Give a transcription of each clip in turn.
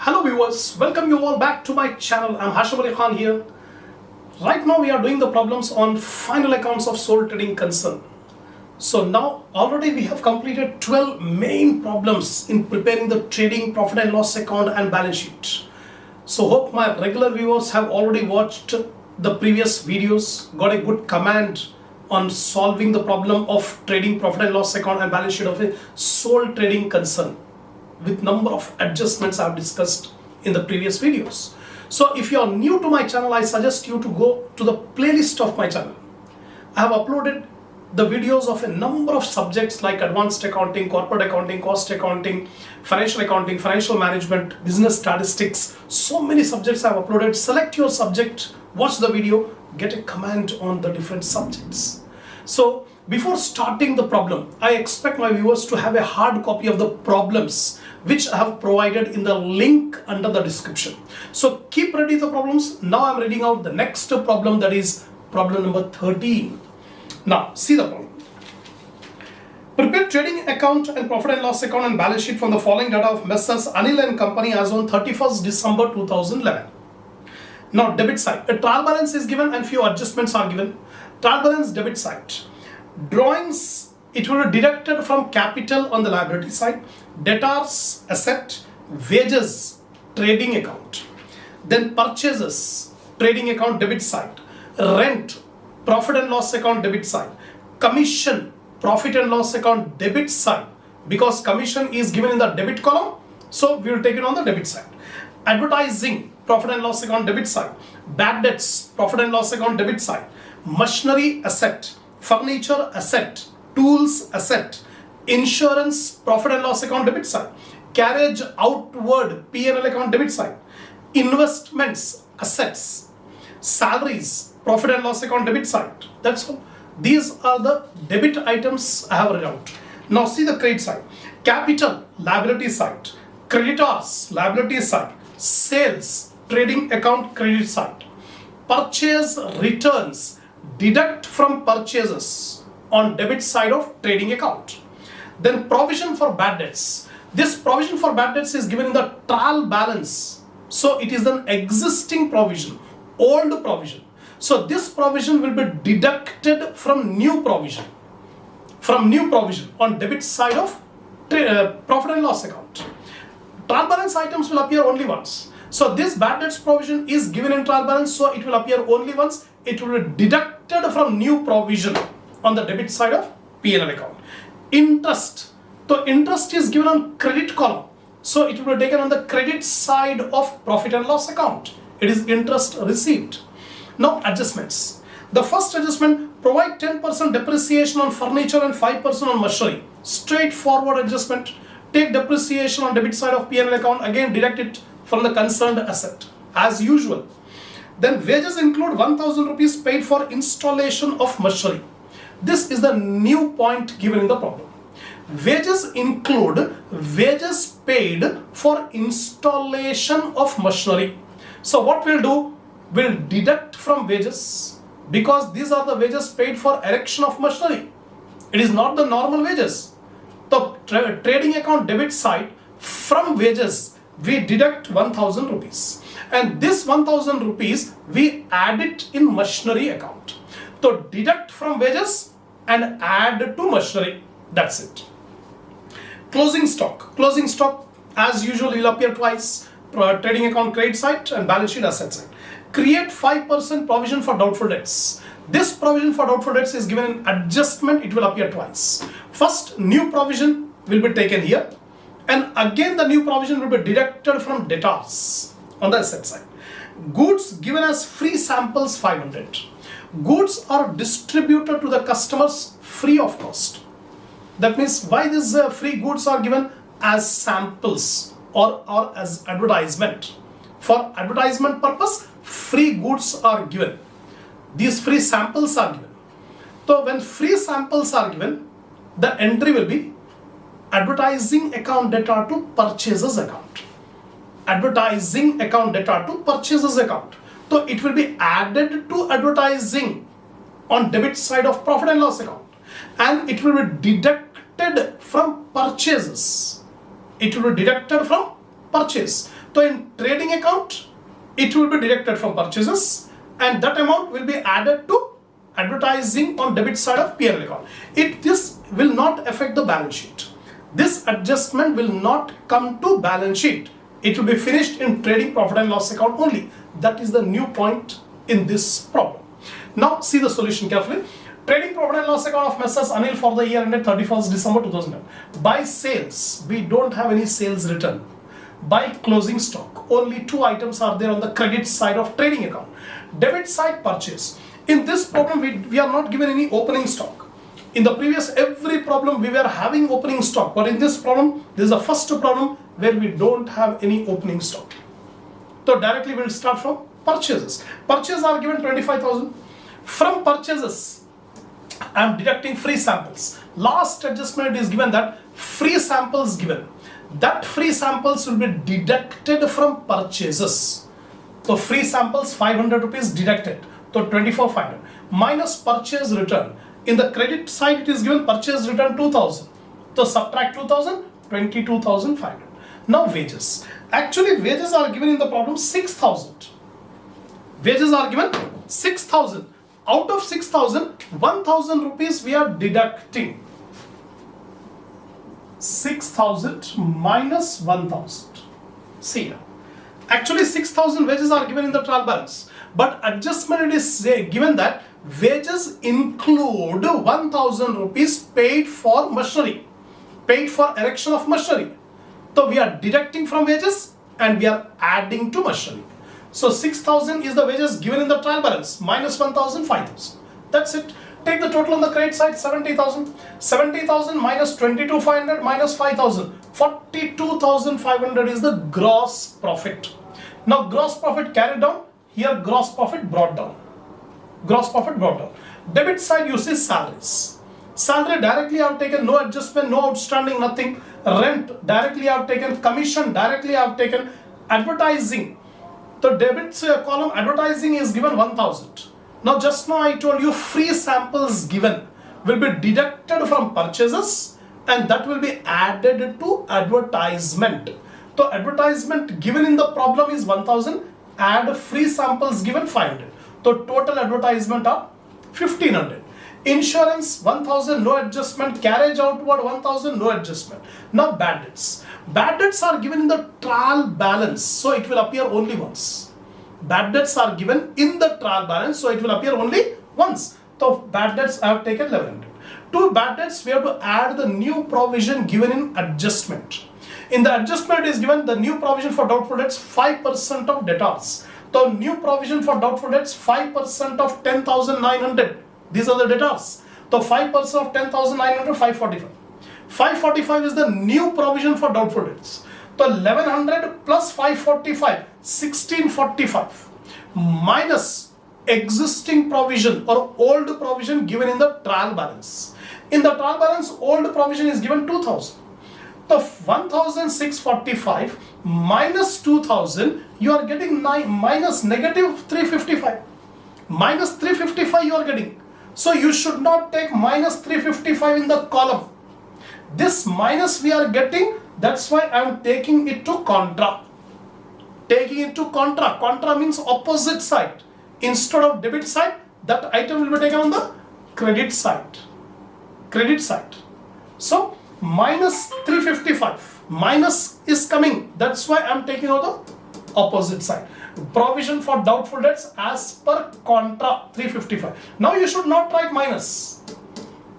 Hello viewers, welcome you all back to my channel. I'm Hashim Ali Khan here. Right now we are doing the problems on final accounts of sole trading concern. So now already we have completed 12 main problems in preparing the trading profit and loss account and balance sheet. So hope my regular viewers have already watched the previous videos, got a good command on solving the problem of trading profit and loss account and balance sheet of a sole trading concern, with number of adjustments I have discussed in the previous videos. So if you are new to my channel, I suggest you to go to the playlist of my channel. I have uploaded the videos of a number of subjects like advanced accounting, corporate accounting, cost accounting, financial management, business statistics. So many subjects I have uploaded. Select your subject, watch the video, get a command on the different subjects. So before starting the problem, I expect my viewers to have a hard copy of the problems which I have provided in the link under the description. So keep ready the problems. Now I'm reading out the next problem, that is problem number 13. Now see the problem. Prepare trading account and profit and loss account and balance sheet from the following data of Messrs. Anil and Company as on 31st December 2011. Now debit side, a trial balance is given and few adjustments are given. Trial balance debit side. Drawings, it will be deducted from capital on the liability side. Debtors, asset. Wages, trading account. Then purchases, trading account debit side. Rent, profit and loss account debit side. Commission, profit and loss account debit side. Because commission is given in the debit column, so we will take it on the debit side. Advertising, profit and loss account debit side. Bad debts, profit and loss account debit side. Machinery asset, furniture asset, tools asset, insurance profit and loss account debit side, carriage outward P&L account debit side, investments assets, salaries profit and loss account debit side. That's all. These are the debit items I have read out. Now see the credit side. Capital, liability side. Creditors, liability side. Sales, trading account credit side. Purchase returns, deduct from purchases on debit side of trading account. Then provision for bad debts. This provision for bad debts is given in the trial balance. So it is an existing provision, old provision. So this provision will be deducted from new provision. From new provision on debit side of profit and loss account. Trial balance items will appear only once. So this bad debts provision is given in trial balance, so it will appear only once. It will be deducted from new provision on the debit side of P&L account. Interest. So interest is given on credit column, so it will be taken on the credit side of profit and loss account. It is interest received. Now adjustments. The first adjustment, provide 10% depreciation on furniture and 5% on machinery. Straightforward adjustment. Take depreciation on debit side of P&L account, again deduct it from the concerned asset as usual. Then wages include 1000 rupees paid for installation of machinery. This is the new point given in the problem. Wages include wages paid for installation of machinery. So what we'll do, we'll deduct from wages, because these are the wages paid for erection of machinery. It is not the normal wages. The trading account debit side, from wages we deduct 1000 rupees, and this 1000 rupees we add it in machinery account. So deduct from wages and add to machinery. That's it. Closing stock. Closing stock as usual will appear twice. Trading account credit side and balance sheet asset side. Create 5% provision for doubtful debts. This provision for doubtful debts is given in adjustment. It will appear twice. First, new provision will be taken here, and again the new provision will be deducted from debtors on the asset side. Goods given as free samples 500. Goods are distributed to the customers free of cost. That means why these free goods are given as samples or as advertisement. For advertisement purpose, free goods are given. These free samples are given. So when free samples are given, the entry will be advertising account data to purchases account. Advertising account data to purchases account. So it will be added to advertising on debit side of profit and loss account, and it will be deducted from purchases. It will be deducted from purchase. So in trading account, it will be deducted from purchases, and that amount will be added to advertising on debit side of P&L account. This will not affect the balance sheet. This adjustment will not come to balance sheet. It will be finished in trading profit and loss account only. That is the new point in this problem. Now see the solution carefully. Trading profit and loss account of Messrs. Anil for the year ended 31st December 2011. By sales, we don't have any sales return. By closing stock, only two items are there on the credit side of trading account. Debit side, purchase. In this problem, we are not given any opening stock. In the previous every problem we were having opening stock, but in this problem, this is the first problem where we don't have any opening stock. So directly we'll start from purchases. Purchases are given 25,000. From purchases, I am deducting free samples. Last adjustment is given that free samples given. That free samples will be deducted from purchases. So free samples 500 rupees deducted. So 24,500 minus purchase return. In the credit side it is given purchase return 2,000. So subtract 2,000, 22,500. Now wages. Actually wages are given in the problem 6,000. Wages are given 6,000. Out of 6,000, 1,000 rupees we are deducting. 6,000 minus 1,000. See here. Actually 6,000 wages are given in the trial balance. But adjustment is given that wages include 1,000 rupees paid for machinery. Paid for erection of machinery. So we are deducting from wages and we are adding to machinery. So 6,000 is the wages given in the trial balance, minus 1,000, 5,000. That's it. Take the total on the credit side, 70,000. 70,000 minus 22,500 minus 5,000. 42,500 is the gross profit. Now gross profit carried down, here gross profit brought down. Gross profit brought down. Debit side you see salaries. Salary directly I have taken, no adjustment, no outstanding, nothing. Rent directly I have taken, commission directly I have taken, advertising. The debit column advertising is given 1,000. Now just now I told you free samples given will be deducted from purchases and that will be added to advertisement. So advertisement given in the problem is 1,000, add free samples given 500. So total advertisement are 1,500. Insurance 1,000, no adjustment. Carriage outward 1,000, no adjustment. Now bad debts. Bad debts are given in the trial balance, so it will appear only once. Bad debts are given in the trial balance, so it will appear only once. So bad debts I have taken 1,100. To bad debts we have to add the new provision given in adjustment. In the adjustment is given the new provision for doubtful debts 5% of debtors. The new provision for doubtful debts 5% of 10,900. These are the debtors. So 5% of 10,900, 545. 545 is the new provision for doubtful debts. So 1,100 plus 545, 1,645 minus existing provision or old provision given in the trial balance. In the trial balance, old provision is given 2,000. So 1,645 minus 2,000, you are getting minus negative 355. Minus 355 you are getting. So you should not take minus 355 in the column. This minus we are getting, that's why I am taking it to contra. Taking it to contra. Contra means opposite side. Instead of debit side, that item will be taken on the credit side. Credit side. So minus 355. Minus is coming. That's why I am taking on the opposite side. Provision for doubtful debts as per contra 355. Now you should not write minus.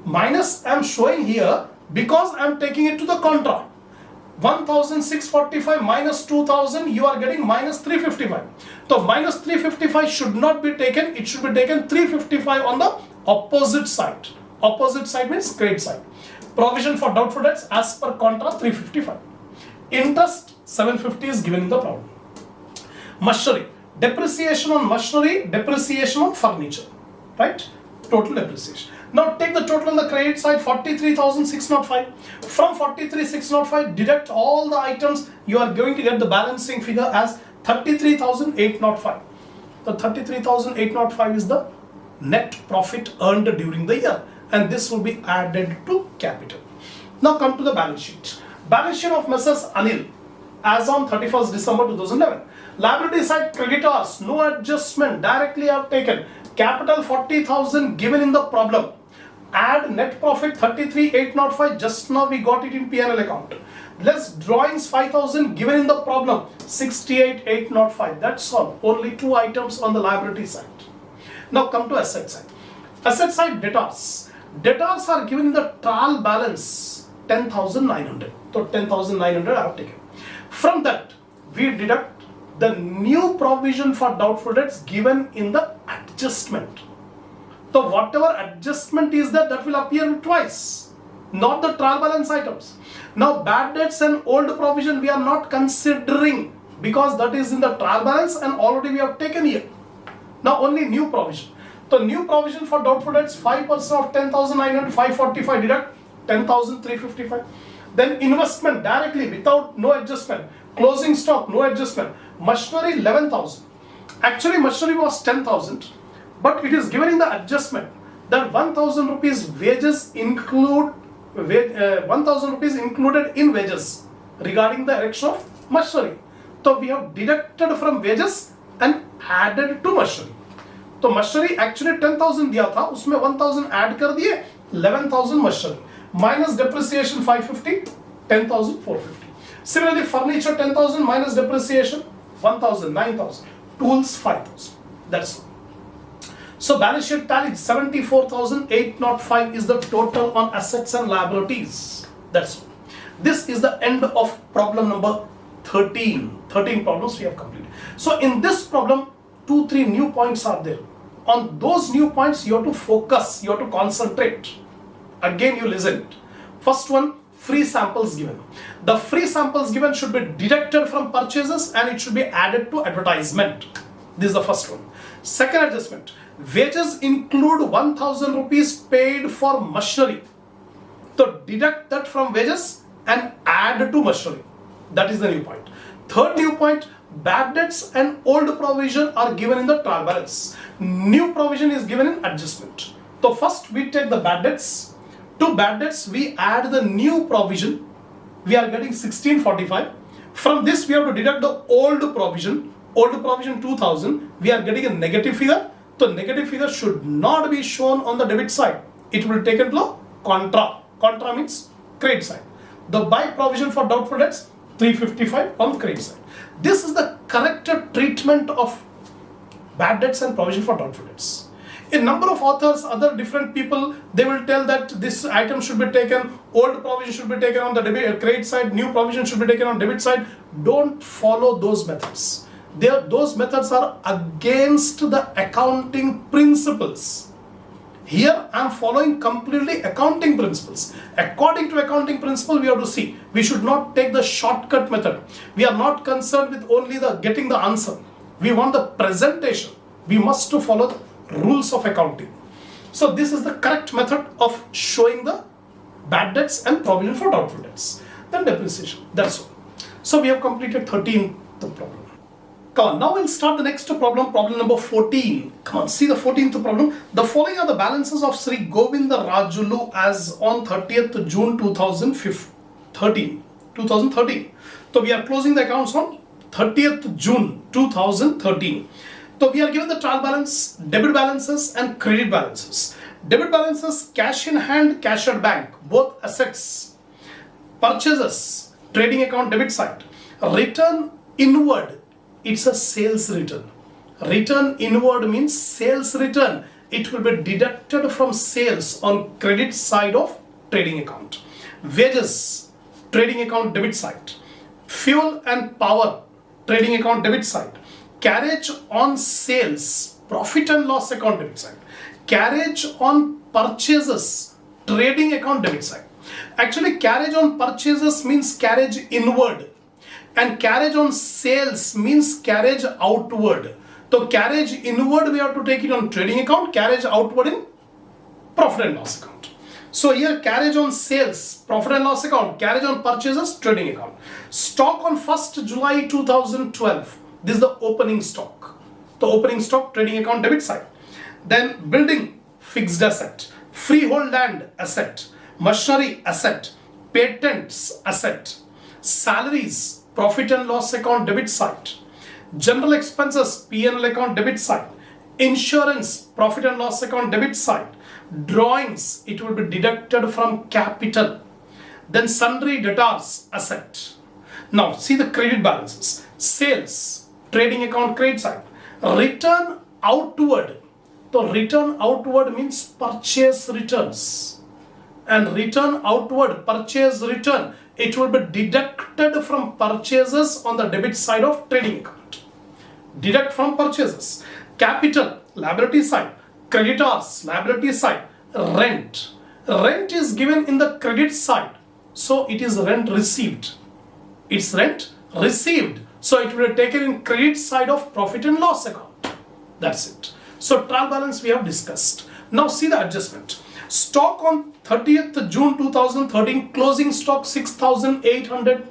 Minus I am showing here because I am taking it to the contra. 1,645 minus 2,000, you are getting minus 355. So minus 355 should not be taken. It should be taken 355 on the opposite side. Opposite side means credit side. Provision for doubtful debts as per contra 355. Interest 750 is given in the problem. Machinery. Depreciation on machinery, depreciation on furniture. Right? Total depreciation. Now take the total on the credit side, 43,605. From 43,605, deduct all the items. You are going to get the balancing figure as 33,805. The 33,805 is the net profit earned during the year. And this will be added to capital. Now come to the balance sheet. Balance sheet of Messrs. Anil. as on 31st December 2011. Liability side creditors, no adjustment, directly I have taken. Capital 40,000 given in the problem. Add net profit 33,805, just now we got it in P&L account. Less drawings 5,000 given in the problem, 68,805. That's all. Only two items on the liability side. Now come to asset side. Asset side debtors. Debtors are given in the trial balance 10,900. So 10,900 I have taken. From that we deduct the new provision for doubtful debts given in the adjustment. So whatever adjustment is there, that will appear twice, not the trial balance items. Now bad debts and old provision we are not considering because that is in the trial balance and already we have taken here. Now only new provision. So new provision for doubtful debts, 5% of 10,900, 545 deduct 10,355. Then investment directly without no adjustment. Closing stock, no adjustment. Machinery 11,000. Actually machinery was 10,000, but it is given in the adjustment that 1,000 rupees wages include 1,000 rupees included in wages regarding the erection of machinery. So we have deducted from wages and added to machinery. तो machinery actually 10,000 दिया था, उसमें 1,000 add कर दिए, 11,000 machinery minus depreciation 550, 10,450. Similarly, furniture 10,000 minus depreciation 1,000, 9,000. Tools 5,000. That's all. So balance sheet tally 74,805 is the total on assets and liabilities. That's all. This is the end of problem number 13. 13 problems we have completed. So in this problem, 2-3 new points are there. On those new points, you have to focus, you have to concentrate. Again, you listen. First one, free samples given. The free samples given should be deducted from purchases and it should be added to advertisement. This is the first one. Second adjustment, wages include 1,000 rupees paid for machinery. So deduct that from wages and add to machinery. That is the new point. Third new point, bad debts and old provision are given in the trial balance. New provision is given in adjustment. So first we take the bad debts. To bad debts we add the new provision. We are getting 1645. From this we have to deduct the old provision. Old provision 2000. We are getting a negative figure. So negative figure should not be shown on the debit side. It will take into contra. Contra means credit side. The buy provision for doubtful debts 355 on credit side. This is the correct treatment of bad debts and provision for doubtful debts. A number of authors, other different people, they will tell that this item should be taken, old provision should be taken on the debit, credit side, new provision should be taken on debit side. Don't follow those methods. Those methods are against the accounting principles. Here I am following completely accounting principles. According to accounting principle, we have to see. We should not take the shortcut method. We are not concerned with only the getting the answer. We want the presentation. We must to follow the rules of accounting. So this is the correct method of showing the bad debts and provision for doubtful debts. Then depreciation. That's all. So we have completed 13th problem. Come on, now we'll start the next problem, problem number 14. Come on, see the 14th problem. The following are the balances of Sri Govinda Rajulu as on 30th June 2013. So we are closing the accounts on 30th June 2013. So we are given the trial balance, debit balances and credit balances. Debit balances, cash in hand, cash at bank, both assets. Purchases, trading account debit side. Return inward. It's a sales return. Return inward means sales return. It will be deducted from sales on credit side of trading account. Wages, trading account debit side. Fuel and power, trading account debit side. Carriage on sales, profit and loss account debit side. Carriage on purchases, trading account debit side. Actually, carriage on purchases means carriage inward. And carriage on sales means carriage outward. So carriage inward we have to take it on trading account, carriage outward in profit and loss account. So here carriage on sales, profit and loss account, carriage on purchases, trading account. Stock on 1st July 2012. This is the opening stock. The opening stock, trading account debit side. Then building, fixed asset. Freehold land, asset. Machinery, asset. Patents, asset. Salaries, profit and loss account debit side, general expenses P&L account debit side, insurance profit and loss account debit side, drawings it will be deducted from capital, then sundry debtors asset. Now see the credit balances. Sales trading account credit side, return outward. So return outward means purchase returns, and return outward purchase return, it will be deducted from purchases on the debit side of trading account. Deduct from purchases. Capital liability side, creditors liability side, rent. Rent is given in the credit side, so it is rent received. It's rent received, so it will be taken in credit side of profit and loss account. That's it. So trial balance we have discussed. Now see the adjustment. Stock on 30th June 2013, closing stock 6,800,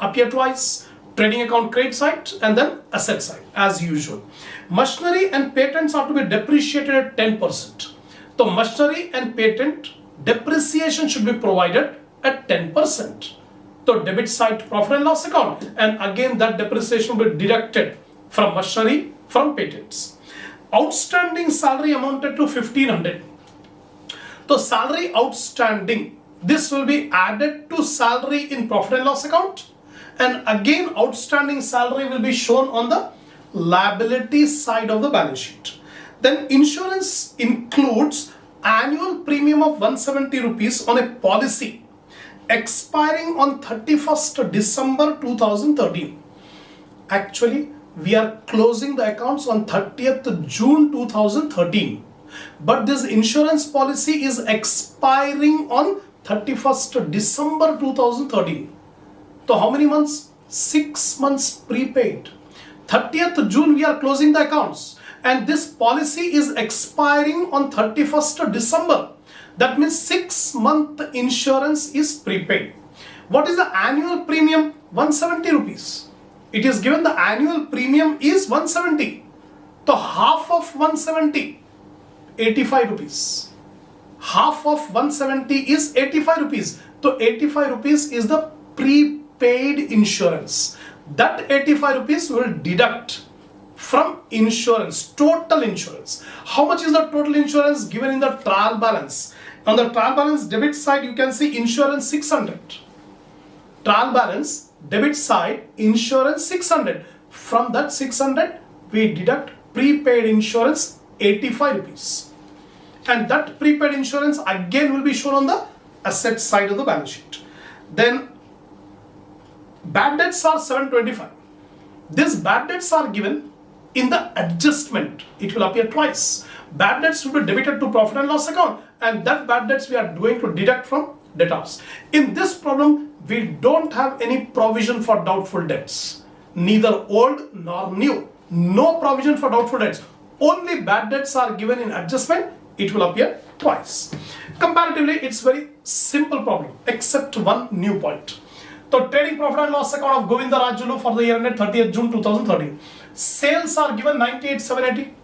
appear twice. Trading account credit side and then asset side as usual. Machinery and patents are to be depreciated at 10%. So machinery and patent depreciation should be provided at 10%. So debit side profit and loss account, and again that depreciation will be deducted from machinery, from patents. Outstanding salary amounted to 1,500. So salary outstanding, this will be added to salary in profit and loss account, and again outstanding salary will be shown on the liability side of the balance sheet. Then insurance includes annual premium of 170 rupees on a policy expiring on 31st December 2013. Actually, we are closing the accounts on 30th June 2013. But this insurance policy is expiring on 31st December 2013. So how many months? 6 months prepaid. 30th June we are closing the accounts, and this policy is expiring on 31st December. That means 6-month insurance is prepaid. What is the annual premium? 170 rupees. It is given the annual premium is 170. So half of 170, 85 rupees. Half of 170 is 85 rupees. So 85 rupees is the prepaid insurance. That 85 rupees will deduct from insurance, total insurance. How much is the total insurance given in the trial balance? On the trial balance debit side, you can see insurance 600. Trial balance debit side, insurance 600. From that 600, we deduct prepaid insurance 85 rupees. And that prepaid insurance again will be shown on the asset side of the balance sheet. Then bad debts are 725. These bad debts are given in the adjustment. It will appear twice. Bad debts will be debited to profit and loss account, and that bad debts we are going to deduct from debtors. In this problem, we don't have any provision for doubtful debts, neither old nor new. No provision for doubtful debts. Only bad debts are given in adjustment. It will appear twice. Comparatively, it's very simple problem, except one new point. So trading profit and loss account of Govinda Rajulu for the year ended 30th June 2013. Sales are given 98,780.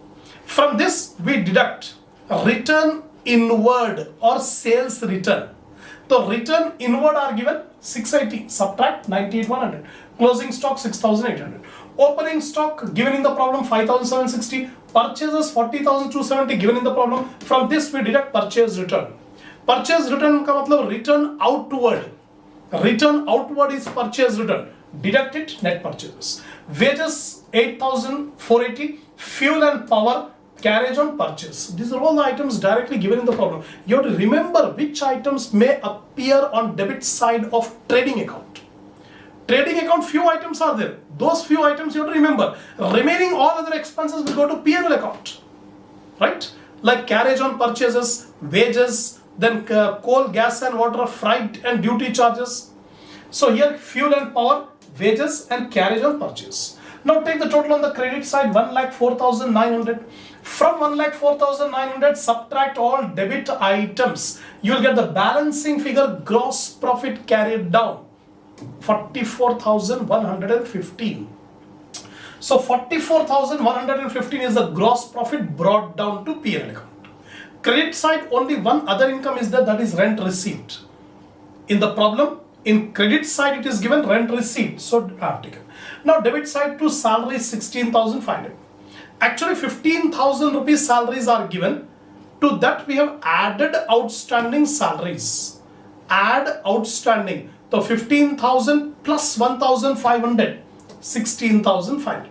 From this we deduct return inward or sales return. So return inward are given 680, subtract 98,100. Closing stock 6,800. Opening stock given in the problem 5,760. Purchases 40,270 given in the problem. From this we deduct purchase return. Purchase return का मतलब return outward. Return outward is purchase return. Deduct it, net purchases. Wages 8,480. Fuel and power, carriage on purchase. These are all the items directly given in the problem. You have to remember which items may appear on debit side of trading account. Trading account, few items are there. Those few items you have to remember. Remaining all other expenses will go to P&L account. Right? Like carriage on purchases, wages, then coal, gas and water, freight and duty charges. So here fuel and power, wages and carriage on purchase. Now take the total on the credit side, 1,04,900. From 1,04,900, subtract all debit items. You will get the balancing figure, gross profit carried down, 44,115. So 44,115 is the gross profit brought down to P&L account. Credit side, only one other income is there, that is rent received. In the problem, In credit side it is given rent receipt, so I have taken. Now debit side to salary is 16,500. Actually 15,000 rupees salaries are given. To that we have added outstanding salaries. Add outstanding. So 15,000 plus 1,500, 16,500.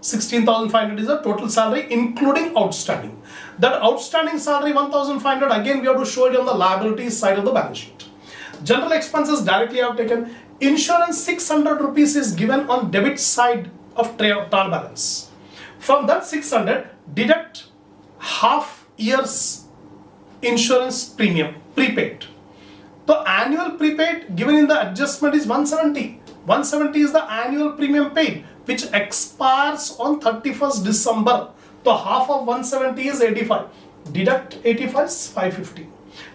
16,500 is the total salary including outstanding. That outstanding salary 1,500 again we have to show it on the liabilities side of the balance sheet. General expenses directly I have taken. Insurance 600 rupees is given on debit side of trial balance. From that 600 deduct half year's insurance premium prepaid. The annual prepaid given in the adjustment is 170. 170 is the annual premium paid which expires on 31st December. So half of 170 is 85. Deduct 85 is 550.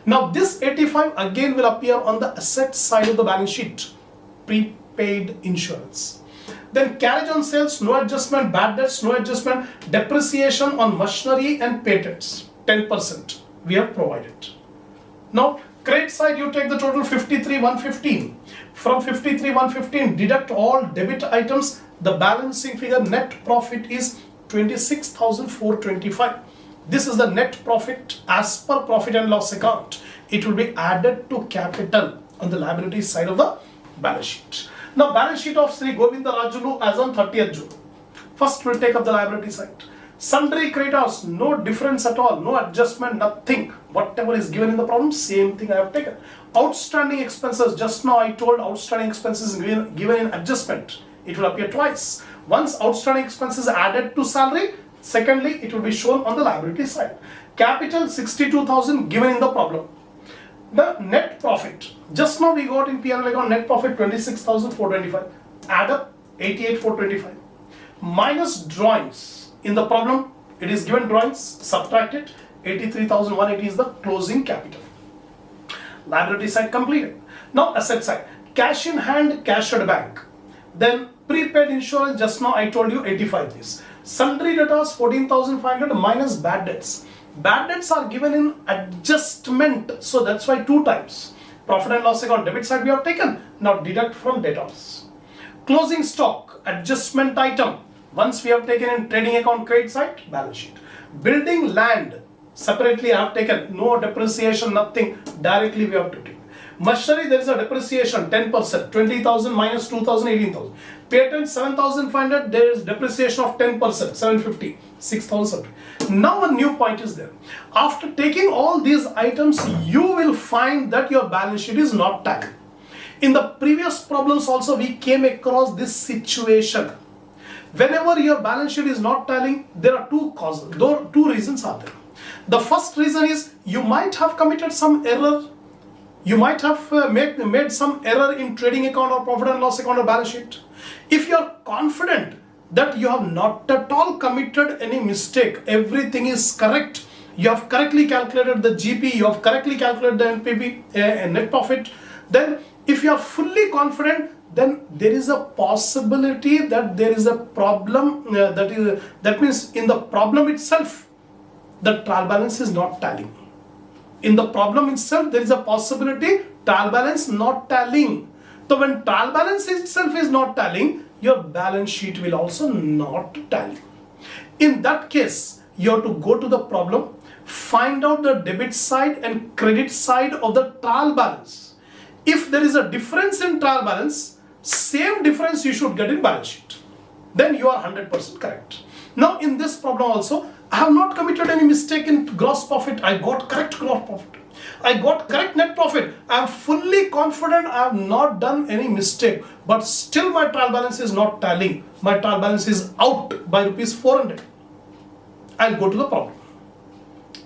Now this 85 again will appear on the asset side of the balance sheet. Prepaid insurance. Then carriage on sales, no adjustment, bad debts, no adjustment, depreciation on machinery and patents, 10% we have provided. Now credit side you take the total 53,115. From 53,115 deduct all debit items, the balancing figure net profit is 26,425. This is the net profit as per profit and loss account. It will be added to capital on the liability side of the balance sheet. Now balance sheet of Sri Govinda Rajulu as on 30th June. First we'll take up the liability side. Sundry creditors, no difference at all, no adjustment, nothing. Whatever is given in the problem, same thing I have taken. Outstanding expenses, just now I told outstanding expenses given in adjustment. It will appear twice. Once outstanding expenses added to salary, secondly it will be shown on the liability side. Capital 62,000 given in the problem. The net profit, just now we got in P&L account net profit 26,425. Add up 88,425 minus drawings. In the problem, it is given drawings, subtract it, 83,180 is the closing capital. Liability side completed. Now asset side, cash in hand, cash at bank. Then prepaid insurance, just now I told you 85 is. Sundry debtors 14,500 minus bad debts. Bad debts are given in adjustment, so that's why 2 times. Profit and loss account debit side we have taken, now deduct from debtors. Closing stock, adjustment item. Once we have taken in trading account credit side, balance sheet. Building land, separately I have taken, no depreciation, nothing, directly we have to take. Machinery, there is a depreciation 10%, 20,000 minus 2,000, 18,000. Patent 7,500, there is depreciation of 10%, 750, 6,000. Now a new point is there. After taking all these items, you will find that your balance sheet is not tallying. In the previous problems also we came across this situation. Whenever your balance sheet is not tallying, there are two causes, two reasons are there. The first reason is you might have committed some error. You might have made some error in trading account or profit and loss account or balance sheet. If you are confident that you have not at all committed any mistake, everything is correct, you have correctly calculated the GP, you have correctly calculated the NPV, net profit, then if you are fully confident, then there is a possibility that there is a problem, that means in the problem itself, the trial balance is not tallying. In the problem itself, there is a possibility trial balance not tallying. So when trial balance itself is not tallying, your balance sheet will also not tally. In that case, you have to go to the problem, find out the debit side and credit side of the trial balance. If there is a difference in trial balance, same difference you should get in balance sheet. Then you are 100% correct. Now in this problem also, I have not committed any mistake in gross profit. I got correct gross profit. I got correct net profit. I am fully confident I have not done any mistake. But still my trial balance is not tallying. My trial balance is out by rupees 400. I'll go to the problem.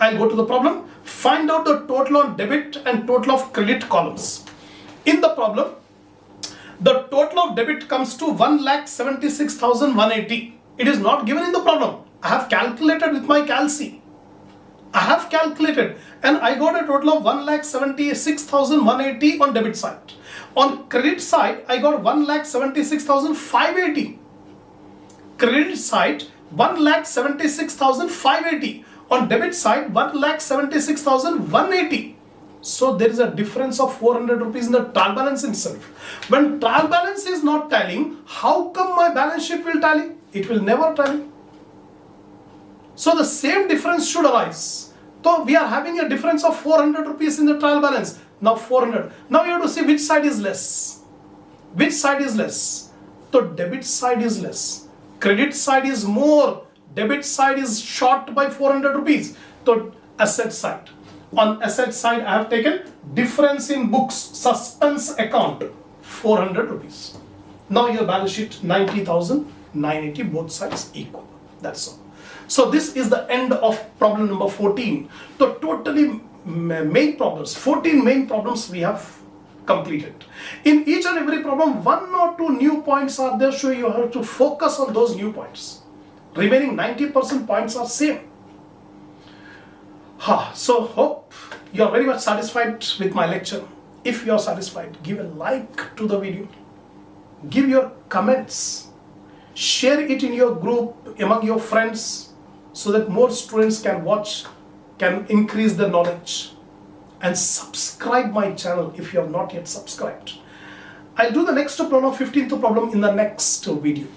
I'll go to the problem, find out the total on debit and total of credit columns. In the problem, the total of debit comes to 1,76,180. It is not given in the problem. I have calculated with my calci. I have calculated and I got a total of 1,76,180 on debit side. On credit side, I got 1,76,580. Credit side, 1,76,580. On debit side, 1,76,180. So there is a difference of 400 rupees in the trial balance itself. When trial balance is not tallying, how come my balance sheet will tally? It will never tally. So the same difference should arise. So we are having a difference of 400 rupees in the trial balance. Now 400. Now you have to see which side is less. Which side is less? So debit side is less. Credit side is more. Debit side is short by 400 rupees. So asset side. On asset side, I have taken difference in books, suspense account, 400 rupees. Now your balance sheet 90,980, both sides equal. That's all. So this is the end of problem number 14. So totally main problems, 14 main problems we have completed. In each and every problem, 1 or 2 new points are there, so you have to focus on those new points. Remaining 90% points are same. So hope you are very much satisfied with my lecture. If you are satisfied, give a like to the video. Give your comments. Share it in your group among your friends so that more students can watch, can increase their knowledge. And subscribe my channel if you have not yet subscribed. I'll do the next problem, 15th problem in the next video.